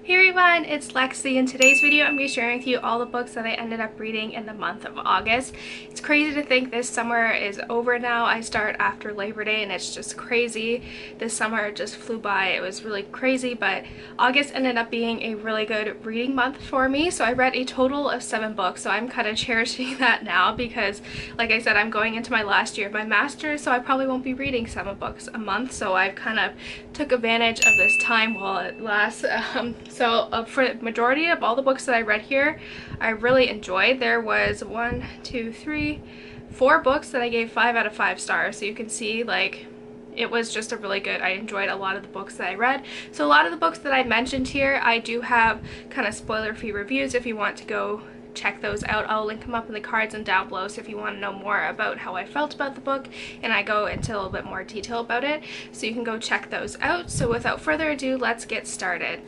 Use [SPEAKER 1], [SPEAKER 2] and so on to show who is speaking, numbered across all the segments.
[SPEAKER 1] Hey everyone, it's Lexie. In today's video, I'm going to be sharing with you all the books that I ended up reading in the month of August. It's crazy to think this summer is over now. I start after Labor Day and it's just crazy. This summer just flew by. It was really crazy, but August ended up being a really good reading month for me. So I read a total of 7 books, so I'm kind of cherishing that now because, like I said, I'm going into my last year of my master's, so I probably won't be reading 7 books a month. So I've kind of took advantage of this time while it lasts. So for the majority of all the books that I read here, I really enjoyed. There was 1, 2, 3, 4 books that I gave 5 out of 5 stars. So you can see, like, it was just a really good, I enjoyed a lot of the books that I read. So a lot of the books that I mentioned here, I do have kind of spoiler-free reviews if you want to go check those out. I'll link them up in the cards and down below, so if you want to know more about how I felt about the book, and I go into a little bit more detail about it, so you can go check those out. So without further ado, let's get started.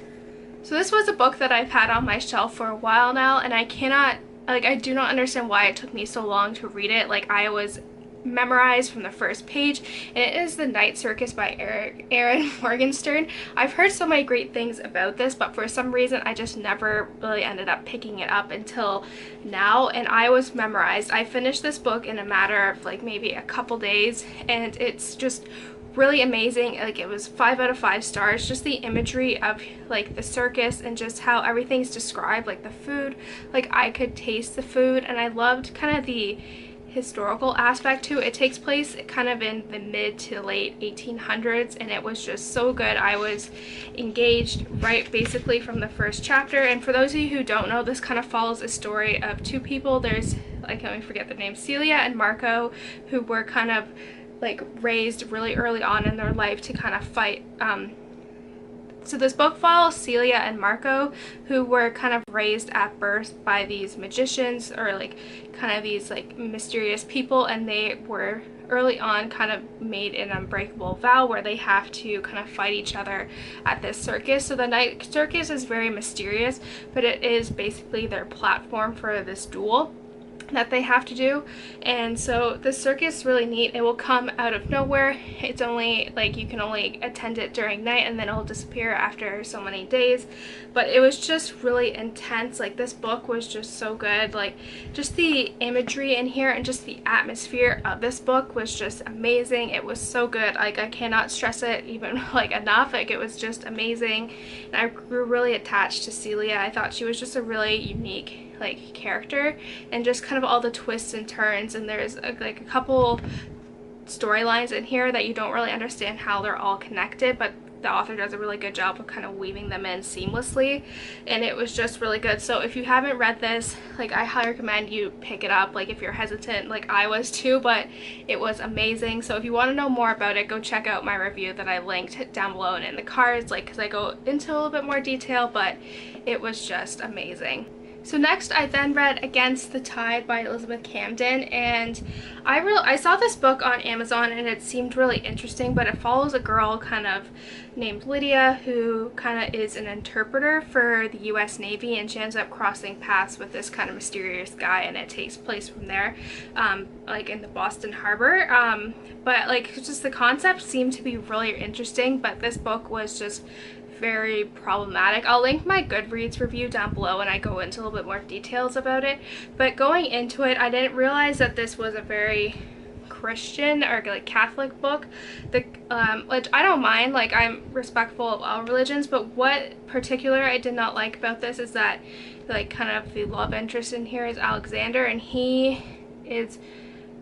[SPEAKER 1] So this was a book that I've had on my shelf for a while now, and I do not understand why it took me so long to read it. Like, I was memorized from the first page, and it is The Night Circus by Erin Morgenstern. I've heard so many great things about this, but for some reason I just never really ended up picking it up until now, and I was memorized. I finished this book in a matter of like maybe a couple days, and it's just really amazing. Like, it was 5 out of 5 stars. Just the imagery of like the circus and just how everything's described, like the food, like I could taste the food, and I loved kind of the historical aspect too. It takes place kind of in the mid to late 1800s, and it was just so good. I was engaged right basically from the first chapter. And for those of you who don't know, this kind of follows a story of 2 people. There's, I can only forget their names, Celia and Marco, who were kind of like raised really early on in their life to kind of fight. So this book follows Celia and Marco, who were kind of raised at birth by these magicians, or like kind of these like mysterious people, and they were early on kind of made an unbreakable vow where they have to kind of fight each other at this circus. So the Night Circus is very mysterious, but it is basically their platform for this duel that they have to do. And so the circus is really neat. It will come out of nowhere. It's only like you can only attend it during night, and then it'll disappear after so many days. But it was just really intense. Like, this book was just so good. Like, just the imagery in here and just the atmosphere of this book was just amazing. It was so good. Like, I cannot stress it even like enough. Like, it was just amazing, and I grew really attached to Celia. I thought she was just a really unique like character, and just kind of all the twists and turns. And there's like a couple storylines in here that you don't really understand how they're all connected, but the author does a really good job of kind of weaving them in seamlessly, and it was just really good. So if you haven't read this, like, I highly recommend you pick it up, like if you're hesitant like I was too, but it was amazing. So if you want to know more about it, go check out my review that I linked down below and in the cards, like, because I go into a little bit more detail, but it was just amazing. So next, I then read Against the Tide by Elizabeth Camden, and I saw this book on Amazon and it seemed really interesting, but it follows a girl kind of named Lydia who kind of is an interpreter for the US Navy, and she ends up crossing paths with this kind of mysterious guy, and it takes place from there, like in the Boston Harbor. But like, just the concept seemed to be really interesting, but this book was just very problematic. I'll link my Goodreads review down below and I go into a little bit more details about it. But going into it, I didn't realize that this was a very Christian or like Catholic book. Which I don't mind, like, I'm respectful of all religions, but what particular I did not like about this is that like kind of the love interest in here is Alexander, and he is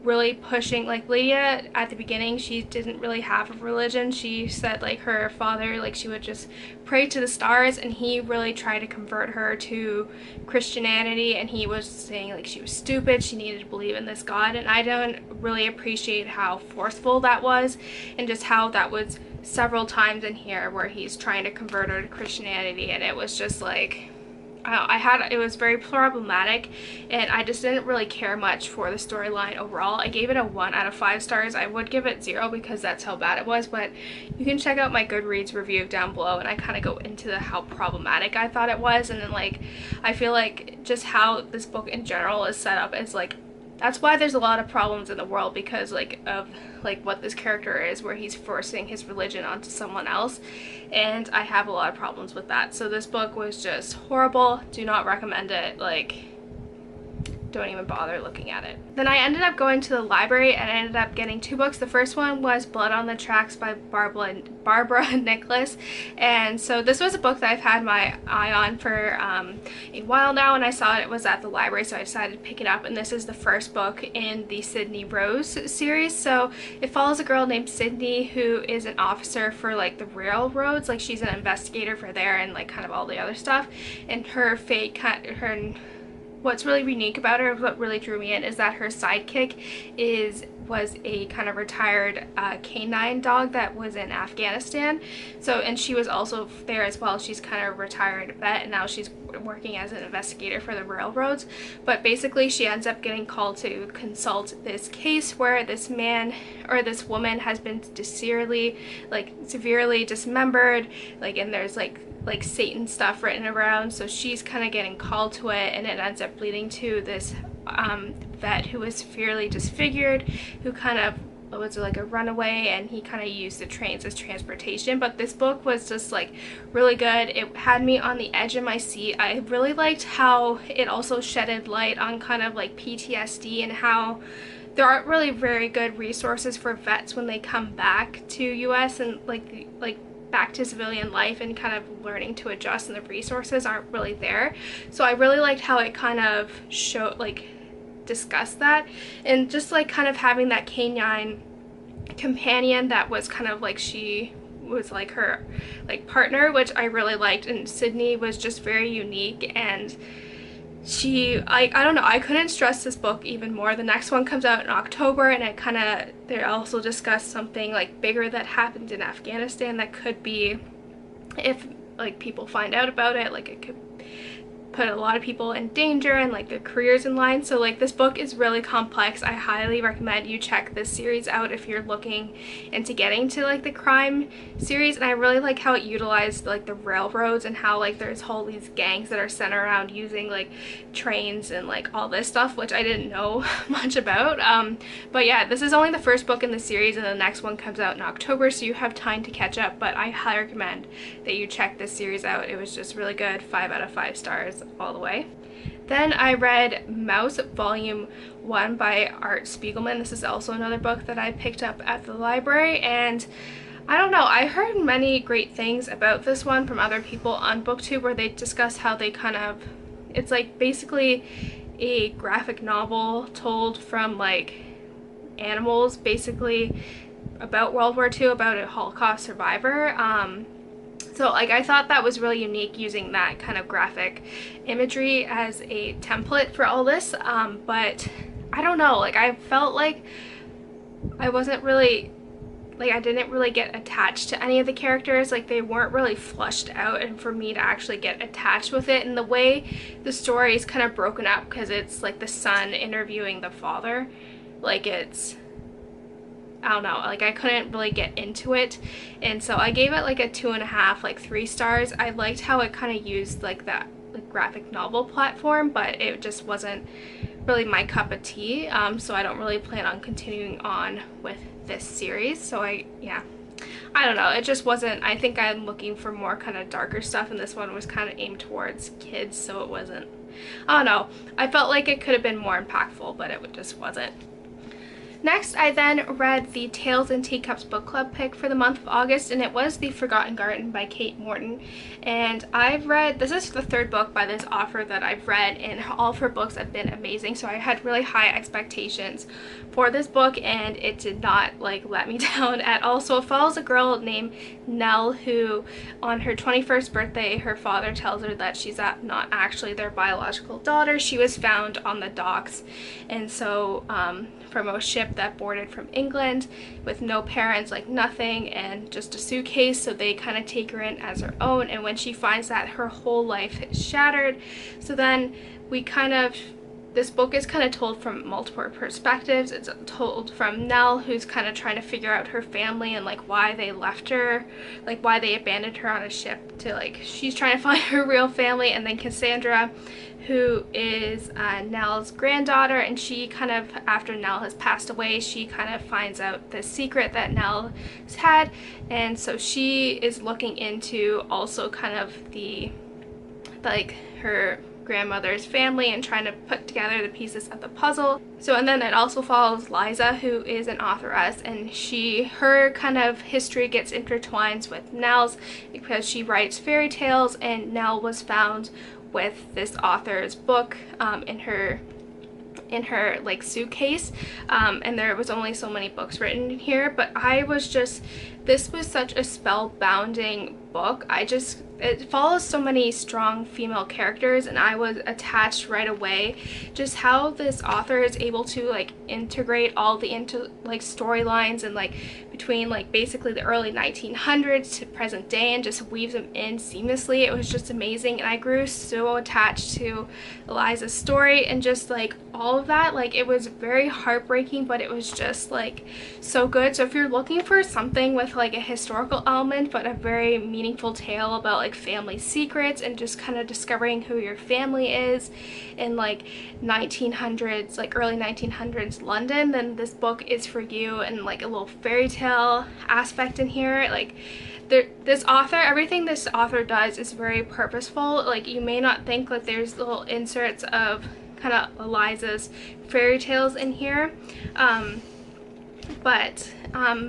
[SPEAKER 1] really pushing, like, Lydia at the beginning, she didn't really have a religion. She said like her father, like, she would just pray to the stars, and he really tried to convert her to Christianity, and he was saying like she was stupid, she needed to believe in this God. And I don't really appreciate how forceful that was, and just how that was several times in here where he's trying to convert her to Christianity, and it was just like, it was very problematic, and I just didn't really care much for the storyline overall. I gave it a 1 out of 5 stars. I would give it 0 because that's how bad it was, but you can check out my Goodreads review down below, and I kind of go into how problematic I thought it was. And then, like, I feel like just how this book in general is set up is like that's why there's a lot of problems in the world, because like of like what this character is, where he's forcing his religion onto someone else, and I have a lot of problems with that. So this book was just horrible. Do not recommend it. Like, don't even bother looking at it. Then I ended up going to the library and I ended up getting 2 books. The first one was Blood on the Tracks by Barbara Nicholas, and so this was a book that I've had my eye on for a while now, and I saw it was at the library, so I decided to pick it up. And this is the first book in the Sydney Rose series. So it follows a girl named Sydney who is an officer for like the railroads, like she's an investigator for there and like kind of all the other stuff, and her fate what's really unique about her, what really drew me in, is that her sidekick was a kind of retired canine dog that was in Afghanistan. So, and she was also there as well. She's kind of a retired vet, and now she's working as an investigator for the railroads. But basically she ends up getting called to consult this case where this man or this woman has been severely dismembered, like, and there's like Satan stuff written around, so she's kind of getting called to it, and it ends up leading to this vet who was severely disfigured, who kind of was like a runaway, and he kind of used the trains as transportation. But this book was just like really good. It had me on the edge of my seat. I really liked how it also shedded light on kind of like PTSD, and how there aren't really very good resources for vets when they come back to US and like back to civilian life, and kind of learning to adjust, and the resources aren't really there. So I really liked how it kind of discussed that, and just like kind of having that canine companion that was kind of like, she was like her like partner, which I really liked. And Sydney was just very unique, and I don't know, I couldn't stress this book even more. The next one comes out in October, and it kind of, they also discuss something like bigger that happened in Afghanistan that could be, if like people find out about it, like it could put a lot of people in danger and like their careers in line. So like this book is really complex. I highly recommend you check this series out if you're looking into getting to like the crime series. And I really like how it utilized like the railroads, and how like there's all these gangs that are sent around using like trains and like all this stuff, which I didn't know much about. But yeah, this is only the first book in the series, and the next one comes out in October, so you have time to catch up. But I highly recommend that you check this series out. It was just really good. 5 out of 5 stars all the way. Then I read Mouse Volume 1 by Art Spiegelman. This is also another book that I picked up at the library, and I don't know, I heard many great things about this one from other people on BookTube, where they discuss how they kind of, it's like basically a graphic novel told from like animals, basically about World War II, about a Holocaust survivor. So like I thought that was really unique, using that kind of graphic imagery as a template for all this, but I don't know, like I felt like I wasn't really, like I didn't really get attached to any of the characters. Like they weren't really flushed out, and for me to actually get attached with it, and the way the story is kind of broken up, because it's like the son interviewing the father, like it's, I don't know, like I couldn't really get into it, and so I gave it like a 2.5, like 3 stars. I liked how it kind of used like that like graphic novel platform, but it just wasn't really my cup of tea, so I don't really plan on continuing on with this series. So I don't know, it just wasn't, I think I'm looking for more kind of darker stuff, and this one was kind of aimed towards kids, so it wasn't, I don't know, I felt like it could have been more impactful, but it just wasn't. Next, I then read the Tales and Teacups book club pick for the month of August, and it was The Forgotten Garden by Kate Morton. And I've read, this is the 3rd book by this author that I've read, and all of her books have been amazing, so I had really high expectations for this book, and it did not like let me down at all. So it follows a girl named Nell who, on her 21st birthday, her father tells her that she's not actually their biological daughter. She was found on the docks, and so from a ship that boarded from England with no parents, like nothing, and just a suitcase, so they kind of take her in as her own. And when she finds that, her whole life is shattered. So then this book is kind of told from multiple perspectives. It's told from Nell, who's kind of trying to figure out her family and like why they left her, like why they abandoned her on a ship, to like she's trying to find her real family. And then Cassandra, who is Nell's granddaughter, and she kind of, after Nell has passed away, she kind of finds out the secret that Nell has had, and so she is looking into also kind of the, like, her grandmother's family and trying to put together the pieces of the puzzle. So, and then it also follows Liza, who is an authoress, and her kind of history gets intertwined with Nell's because she writes fairy tales, and Nell was found with this author's book in her like suitcase, and there was only so many books written here, but this was such a spellbinding book. It follows so many strong female characters, and I was attached right away. Just how this author is able to like integrate all the storylines and like between like basically the early 1900s to present day, and just weaves them in seamlessly. It was just amazing, and I grew so attached to Eliza's story and just like all of that. Like, it was very heartbreaking, but it was just like so good. So if you're looking for something with like a historical element but a very meaningful tale about like family secrets and just kind of discovering who your family is in like 1900s, like early 1900s London, then this book is for you. And like a little fairy tale aspect in here, like everything this author does is very purposeful. Like, you may not think that there's little inserts of kind of Eliza's fairy tales in here, but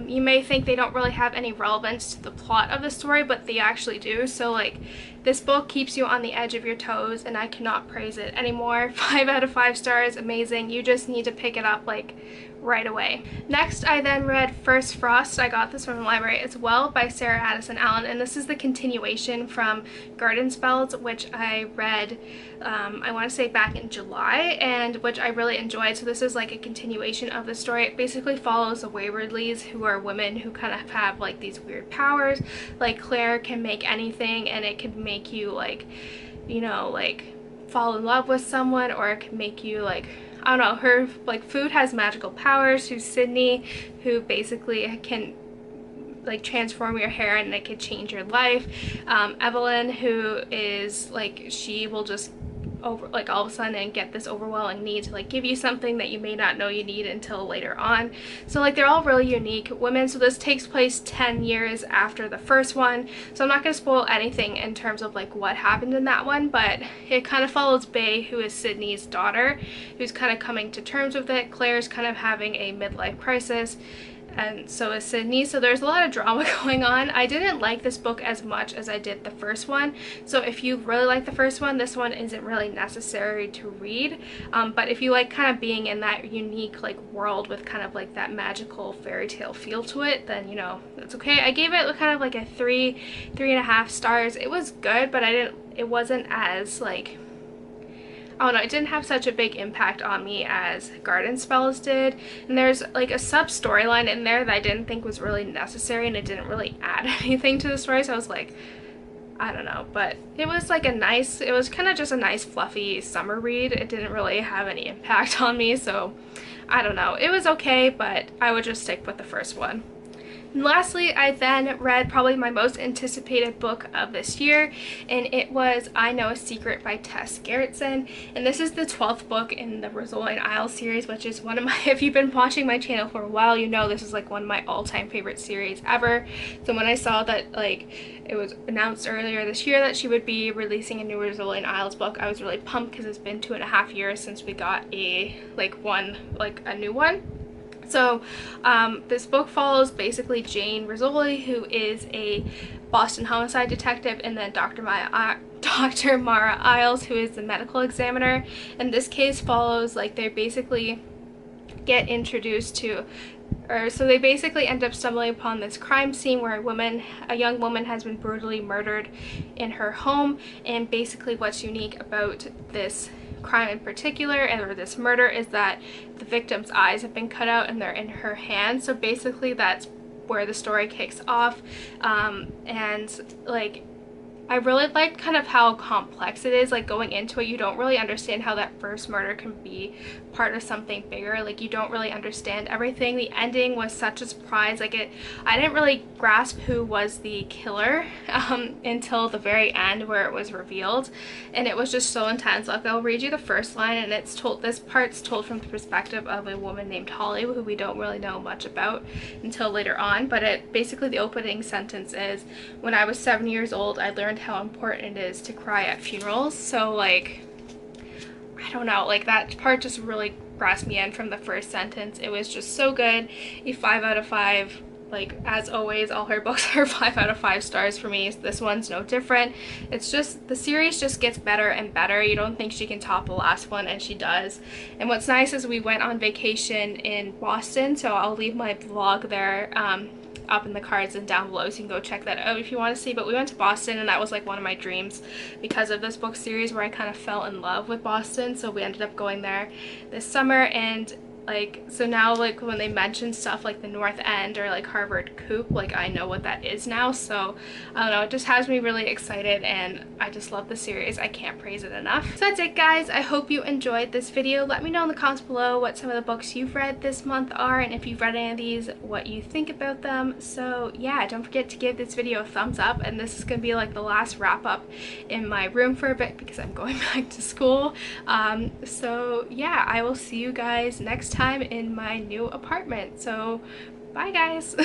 [SPEAKER 1] you may think they don't really have any relevance to the plot of the story, but they actually do. So like, this book keeps you on the edge of your toes, and I cannot praise it anymore. 5 out of 5 stars, amazing. You just need to pick it up like right away. Next, I then read First Frost. I got this from the library as well, by Sarah Addison Allen, and this is the continuation from Garden Spells, which I read I want to say back in July, and which I really enjoyed. So this is like a continuation of the story. It basically follows the Waywardleys, who are women who kind of have like these weird powers. Like, Claire can make anything, and it could make you like, you know, like fall in love with someone, or it can make you like, I don't know, her like food has magical powers. Who's Sydney, who basically can like transform your hair and it could change your life. Evelyn, who is like, she will just all of a sudden and get this overwhelming need to like give you something that you may not know you need until later on. So like, they're all really unique women. So this takes place 10 years after the first one, so I'm not going to spoil anything in terms of like what happened in that one, but it kind of follows Bay, who is Sydney's daughter, who's kind of coming to terms with it. Claire's kind of having a midlife crisis, and so is Sydney. So there's a lot of drama going on. I didn't like this book as much as I did the first one, so if you really like the first one, this one isn't really necessary to read, but if you like kind of being in that unique like world with kind of like that magical fairy tale feel to it, then you know, it's okay. I gave it kind of like a 3.5 stars. It was good, but it wasn't as like, I don't know, it didn't have such a big impact on me as Garden Spells did. And there's like a sub storyline in there that I didn't think was really necessary, and it didn't really add anything to the story, so I was like, I don't know. But it was like it was kind of just a nice fluffy summer read. It didn't really have any impact on me, so I don't know. It was okay, but I would just stick with the first one. And lastly, I then read probably my most anticipated book of this year, and it was I Know a Secret by Tess Gerritsen. And this is the 12th book in the Rosalind Isle series, which is one of my, if you've been watching my channel for a while, you know this is like one of my all-time favorite series ever. So when I saw that like it was announced earlier this year that she would be releasing a new Rosalind Isles book, I was really pumped, because it's been 2.5 years since we got a new one. So this book follows basically Jane Rizzoli, who is a Boston homicide detective, and then Dr. Mara Isles, who is the medical examiner. And this case follows, like, they basically get introduced to, so they basically end up stumbling upon this crime scene where a young woman has been brutally murdered in her home. And basically what's unique about this crime in particular, or this murder, is that the victim's eyes have been cut out and they're in her hand. So basically that's where the story kicks off, and like I really liked kind of how complex it is. Like, going into it, you don't really understand how that first murder can be part of something bigger. Like, you don't really understand everything. The ending was such a surprise. Like, I didn't really grasp who was the killer until the very end, where it was revealed, and it was just so intense. Like, I'll read you the first line, and it's told, this part's told from the perspective of a woman named Holly, who we don't really know much about until later on. But it basically, the opening sentence is, "When I was 7 years old, I learned how important it is to cry at funerals." So, like, I don't know, like, that part just really grasped me in from the first sentence. It was just so good. A 5 out of 5. Like, as always, all her books are 5 out of 5 stars for me. This one's no different. It's just, the series just gets better and better. You don't think she can top the last one, and she does. And what's nice is we went on vacation in Boston, so I'll leave my vlog there up in the cards and down below, so you can go check that out if you want to see. But we went to Boston, and that was like one of my dreams because of this book series, where I kind of fell in love with Boston. So we ended up going there this summer, and like, so now, like, when they mention stuff like the North End or like Harvard Coop, like, I know what that is now. So I don't know, it just has me really excited, and I just love the series. I can't praise it enough. So that's it, guys. I hope you enjoyed this video. Let me know in the comments below what some of the books you've read this month are, and if you've read any of these, what you think about them. So yeah, don't forget to give this video a thumbs up, and this is gonna be like the last wrap up in my room for a bit because I'm going back to school. So yeah, I will see you guys next time in my new apartment. So bye, guys.